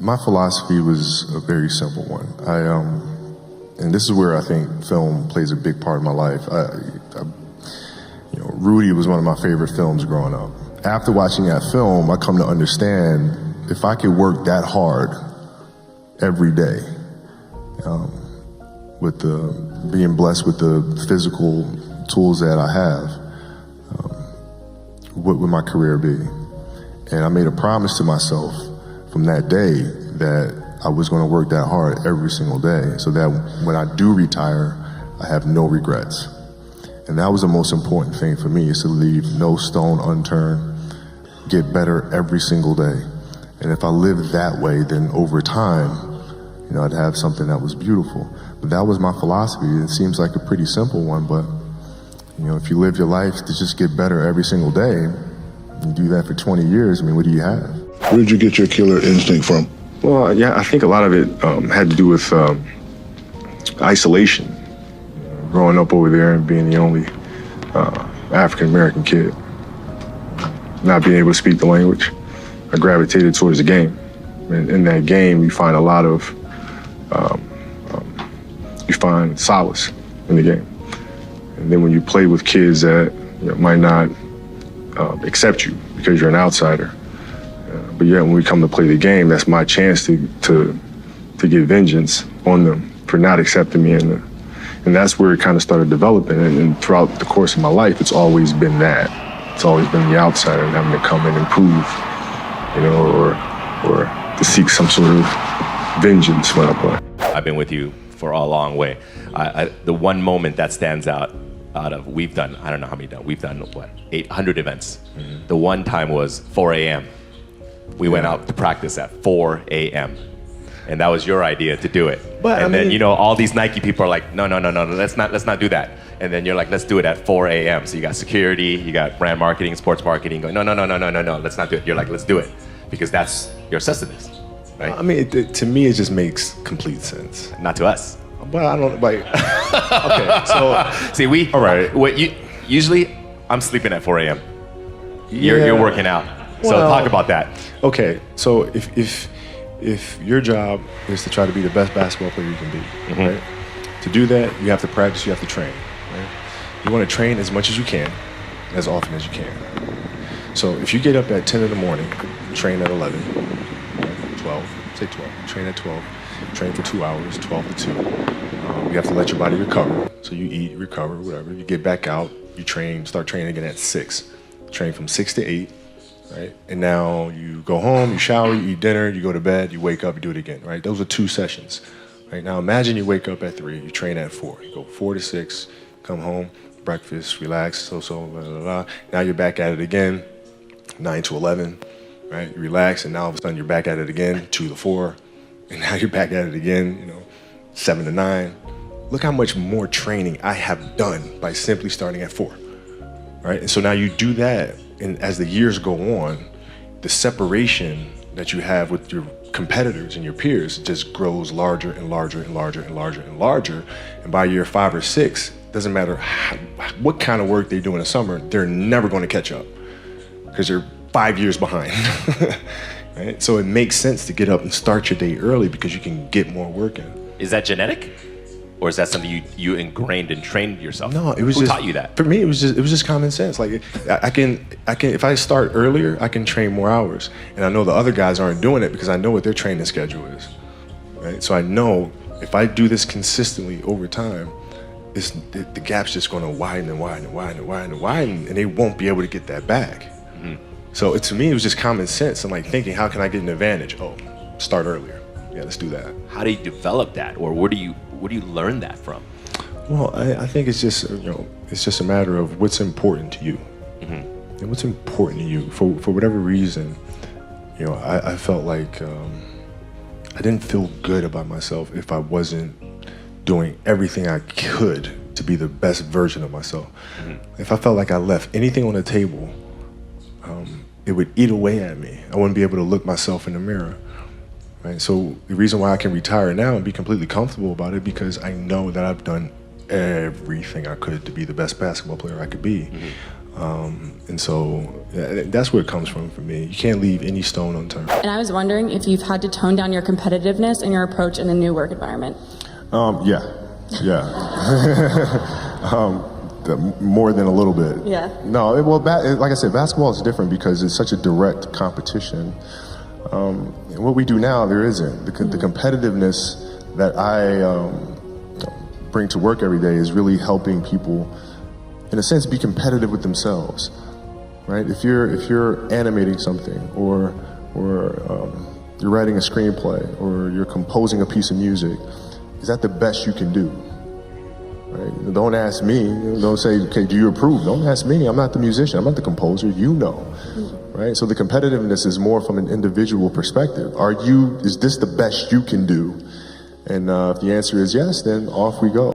My philosophy was a very simple one. And this is where I think film plays a big part of my life. Rudy was one of my favorite films growing up. After watching that film, I come to understand if I could work that hard every day, being blessed with the physical tools that I have, what would my career be? And I made a promise to myself from that day that I was going to work that hard every single day so that when I do retire, I have no regrets. And that was the most important thing for me, is to leave no stone unturned, get better every single day. And if I lived that way, then over time, I'd have something that was beautiful. But that was my philosophy. It seems like a pretty simple one, but if you live your life to just get better every single day, you do that for 20 years, what do you have? Where did you get your killer instinct from? Well, yeah, I think a lot of it had to do with isolation. Growing up over there and being the only African-American kid, not being able to speak the language, I gravitated towards the game. And in that game, you find a lot of, you find solace in the game. And then when you play with kids that might not accept you because you're an outsider, but yet when we come to play the game, that's my chance to get vengeance on them for not accepting me. And that's where it kind of started developing. And throughout the course of my life, it's always been that. It's always been the outsider having to come in and prove, or to seek some sort of vengeance when I play. I've been with you for a long way. The one moment that stands out of, we've done, I don't know how many done, we've done what, 800 events. Mm-hmm. The one time was 4 a.m. We went out to practice at 4 a.m. And that was your idea to do it. But then all these Nike people are like, no, let's not do that. And then you're like, let's do it at 4 a.m. So you got security, you got brand marketing, sports marketing going, no, let's not do it. You're like, let's do it, because that's you're obsessed with this, right? To me, it just makes complete sense. Not to us. But I don't like. Okay, so see, all right. Usually, I'm sleeping at 4 a.m. You're working out. So talk about that. Okay, so if your job is to try to be the best basketball player you can be, mm-hmm. right? To do that, you have to practice, you have to train, right? You want to train as much as you can, as often as you can. So if you get up at 10 in the morning, train at 11, 12, say 12, train at 12, train for 2 hours, 12 to 2. You have to let your body recover. So you eat, recover, whatever. You get back out, you train, start training again at 6. Train from 6 to 8. Right? And now you go home, you shower, you eat dinner, you go to bed, you wake up, you do it again, right? Those are 2 sessions, right? Now imagine you wake up at 3, you train at 4, you go 4 to 6, come home, breakfast, relax, blah, blah, blah. Now you're back at it again, 9 to 11, right? You relax, and now all of a sudden you're back at it again, 2 to 4, and now you're back at it again, 7 to 9. Look how much more training I have done by simply starting at 4, right? And so now you do that. And as the years go on, the separation that you have with your competitors and your peers just grows larger and larger and larger and larger and larger. And by year 5 or 6, doesn't matter what kind of work they do in the summer, they're never going to catch up because they're 5 years behind. Right? So it makes sense to get up and start your day early because you can get more work in. Is that genetic? Or is that something you ingrained and trained yourself? No, it was Who just taught you that? For me, it was just common sense. Like I can if I start earlier, I can train more hours, and I know the other guys aren't doing it because I know what their training schedule is, right? So I know if I do this consistently over time, the gap's just going to widen and widen and widen and widen and widen, and they won't be able to get that back. Mm-hmm. So to me, it was just common sense. I'm like thinking, how can I get an advantage? Oh, start earlier. Yeah, let's do that. How do you develop that, or where do you learn that from? Well, I think it's just it's just a matter of what's important to you, mm-hmm. and what's important to you for whatever reason. I felt like I didn't feel good about myself if I wasn't doing everything I could to be the best version of myself. Mm-hmm. If I felt like I left anything on the table, it would eat away at me. I wouldn't be able to look myself in the mirror. Right? So the reason why I can retire now and be completely comfortable about it, because I know that I've done everything I could to be the best basketball player I could be. And so that's where it comes from for me. You can't leave any stone unturned. And I was wondering if you've had to tone down your competitiveness and your approach in the new work environment. Yeah. More than a little bit. Yeah. No, like I said, basketball is different because it's such a direct competition. And what we do now, there isn't. The competitiveness that I bring to work every day is really helping people, in a sense, be competitive with themselves, right? If you're animating something, or you're writing a screenplay, or you're composing a piece of music, is that the best you can do? Right? Don't ask me. Don't say, okay, do you approve? Don't ask me. I'm not the musician. I'm not the composer. You know, right? So the competitiveness is more from an individual perspective. Is this the best you can do? And if the answer is yes, then off we go.